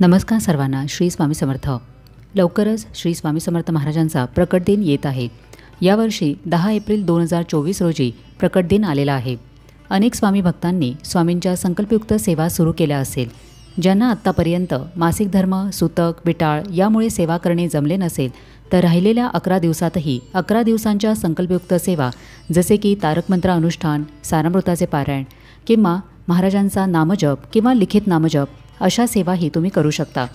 नमस्कार सर्वांना. श्री स्वामी समर्थ. लवकरच श्री स्वामी समर्थ महाराजांचा प्रकट दिन येत आहे. यावर्षी 10 एप्रिल 2024 रोजी प्रकट दिन आलेला आहे. अनेक स्वामी भक्तांनी स्वामींच्या संकल्पयुक्त सेवा सुरू केल्या असेल. ज्यांना आत्तापर्यंत मासिक धर्म, सुतक, विटाळ यामुळे सेवा करणे जमले नसेल, तर राहिलेल्या 11 दिवसातही 11 दिवसांच्या संकल्पयुक्त सेवा जसे की तारक मंत्र अनुष्ठान, सारामृताचे पारायण किंवा महाराजांचा नामजप किंवा लिखित नामजप अशा सेवाही तुम्ही करू शकता.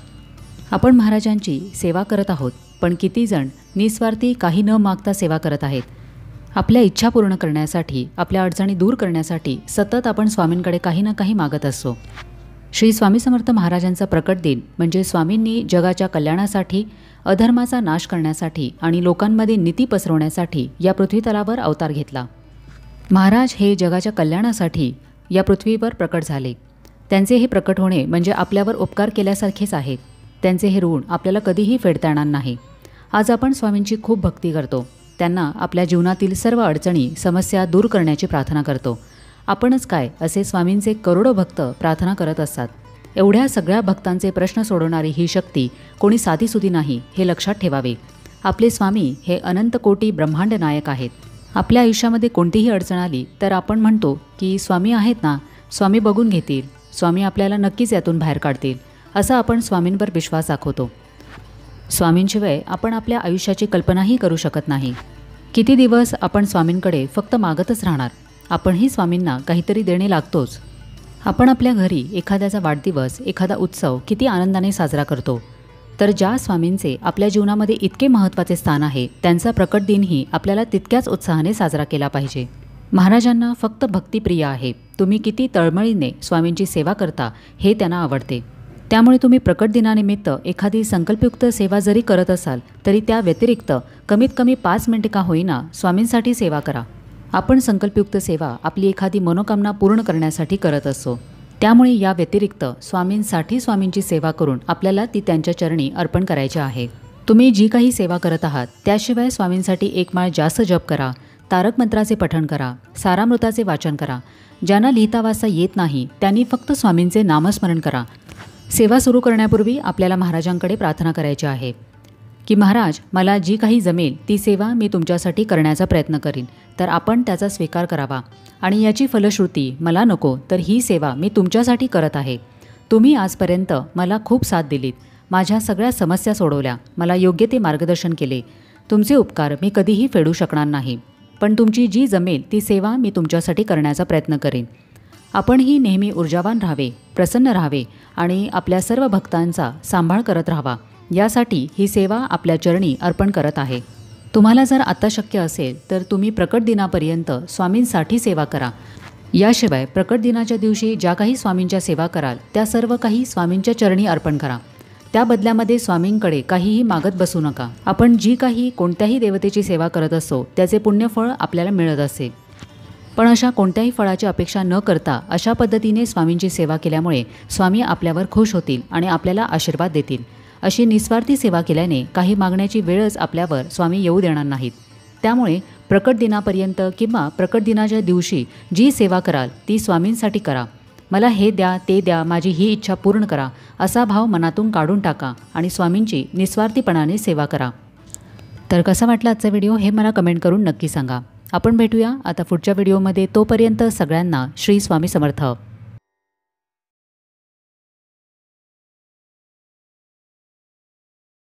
आपण महाराजांची सेवा करत आहोत, पण किती जण निस्वार्थी काही न मागता सेवा करत आहेत. आपल्या इच्छा पूर्ण करण्यासाठी, आपल्या अडचणी दूर करण्यासाठी सतत आपण स्वामींकडे काही ना काही मागत असतो. श्री स्वामी समर्थ महाराजांचा प्रकट दिन म्हणजे स्वामींनी जगाच्या कल्याणासाठी, अधर्माचा नाश करण्यासाठी आणि लोकांमध्ये नीती पसरवण्यासाठी या पृथ्वीतलावर अवतार घेतला. महाराज हे जगाच्या कल्याणासाठी या पृथ्वीवर प्रकट झाले. त्यांचे हे प्रकट होणे म्हणजे आपल्यावर उपकार केल्यासारखेच आहे. त्यांचे हे ऋण आपल्याला कधीही फेडता येणार नाही. आज आपण स्वामींची खूप भक्ती करतो. त्यांना आपल्या जीवनातील सर्व अडचणी, समस्या दूर करण्याची प्रार्थना करतो. आपणच काय, असे स्वामींचे करोडो भक्त प्रार्थना करत असतात. एवढ्या सगळ्या भक्तांचे प्रश्न सोडवणारी ही शक्ती कोणी साधीसुधी नाही, हे लक्षात ठेवावे. आपले स्वामी हे अनंत कोटी ब्रह्मांड नायक आहेत. आपल्या आयुष्यामध्ये कोणतीही अडचण आली तर आपण म्हणतो की स्वामी आहेत ना, स्वामी बघून घेतील, स्वामी आपल्याला नक्कीच यातून बाहेर काढतील, असा आपण स्वामींवर विश्वास दाखवतो. स्वामींशिवाय आपण आपल्या आयुष्याची कल्पनाही करू शकत नाही. किती दिवस आपण स्वामींकडे फक्त मागतच राहणार. आपणही स्वामींना काहीतरी देणे लागतोच. आपण आपल्या घरी एखाद्याचा वाढदिवस, एखादा उत्सव किती आनंदाने साजरा करतो. तर ज्या स्वामींचे आपल्या जीवनामध्ये इतके महत्त्वाचे स्थान आहे, त्यांचा प्रकट दिनही आपल्याला तितक्याच उत्साहाने साजरा केला पाहिजे. महाराजांना फक्त भक्तिप्रिय आहे. तुम्ही किती तळमळीने स्वामींची सेवा करता हे त्यांना आवडते. त्यामुळे तुम्ही प्रकट दिनानिमित्त एखादी संकल्पयुक्त सेवा जरी करत असाल तरी त्या व्यतिरिक्त कमीत कमी 5 मिनिटे का होईना स्वामींसाठी सेवा करा. आपण संकल्पयुक्त सेवा आपली एखादी मनोकामना पूर्ण करण्यासाठी करत असतो. त्यामुळे या व्यतिरिक्त स्वामींसाठी स्वामींची सेवा करून आपल्याला ती त्यांच्या चरणी अर्पण करायची आहे. तुम्ही जी काही सेवा करत आहात त्याशिवाय स्वामींसाठी एक माळ जास्त जप करा, तारक मंत्राचे पठण करा, सारामृताचे वाचन करा. ज्यांना लिहिता वाचता येत नाही त्यांनी फक्त स्वामींचे नामस्मरण करा. सेवा सुरू करण्यापूर्वी आपल्याला महाराजांकडे प्रार्थना करायची आहे की महाराज, मला जी काही जमेल ती सेवा मी तुमच्यासाठी करण्याचा प्रयत्न करीन, तर आपण त्याचा स्वीकार करावा आणि याची फलश्रुती मला नको, तर ही सेवा मी तुमच्यासाठी करत आहे. तुम्ही आजपर्यंत मला खूप साथ दिलीत, माझ्या सगळ्या समस्या सोडवल्या, मला योग्य ते मार्गदर्शन केले. तुमचे उपकार मी कधीही फेडू शकणार नाही, पण तुमची जी जमेल ती सेवा मी तुमच्यासाठी करण्याचा प्रयत्न करेन. आपणही नेहमी ऊर्जावान राहावे, प्रसन्न राहावे आणि आपल्या सर्व भक्तांचा सांभाळ करत राहावा, यासाठी ही सेवा आपल्या चरणी अर्पण करत आहे. तुम्हाला जर आता शक्य असेल तर तुम्ही प्रकट दिनापर्यंत स्वामींसाठी सेवा करा. याशिवाय प्रकट दिनाच्या दिवशी ज्या काही स्वामींच्या सेवा कराल त्या सर्व काही स्वामींच्या चरणी अर्पण करा. त्या बदल्यामध्ये स्वामींकडे काहीही मागत बसू नका. आपण जी काही कोणत्याही देवतेची सेवा करत असतो त्याचे पुण्यफळ आपल्याला मिळत असते. पण अशा कोणत्याही फळाची अपेक्षा न करता अशा पद्धतीने स्वामींची सेवा केल्यामुळे स्वामी आपल्यावर खुश होतील आणि आपल्याला आशीर्वाद देतील. अशी निस्वार्थी सेवा केल्याने काही मागण्याची वेळच आपल्यावर स्वामी येऊ देणार नाहीत. त्यामुळे प्रकट दिनापर्यंत किंवा प्रकट दिनाच्या दिवशी जी सेवा कराल ती स्वामींसाठी करा. मला हे द्या, ते द्या, माझी ही इच्छा पूर्ण करा, असा भाव मनातून काढून टाका आणि स्वामींची निस्वार्थीपणाने सेवा करा. तर कसा वाटला आजचा व्हिडिओ हे मला कमेंट करून नक्की सांगा. आपण भेटूया आता पुढच्या व्हिडिओमध्ये. तोपर्यंत सगळ्यांना श्री स्वामी समर्थ.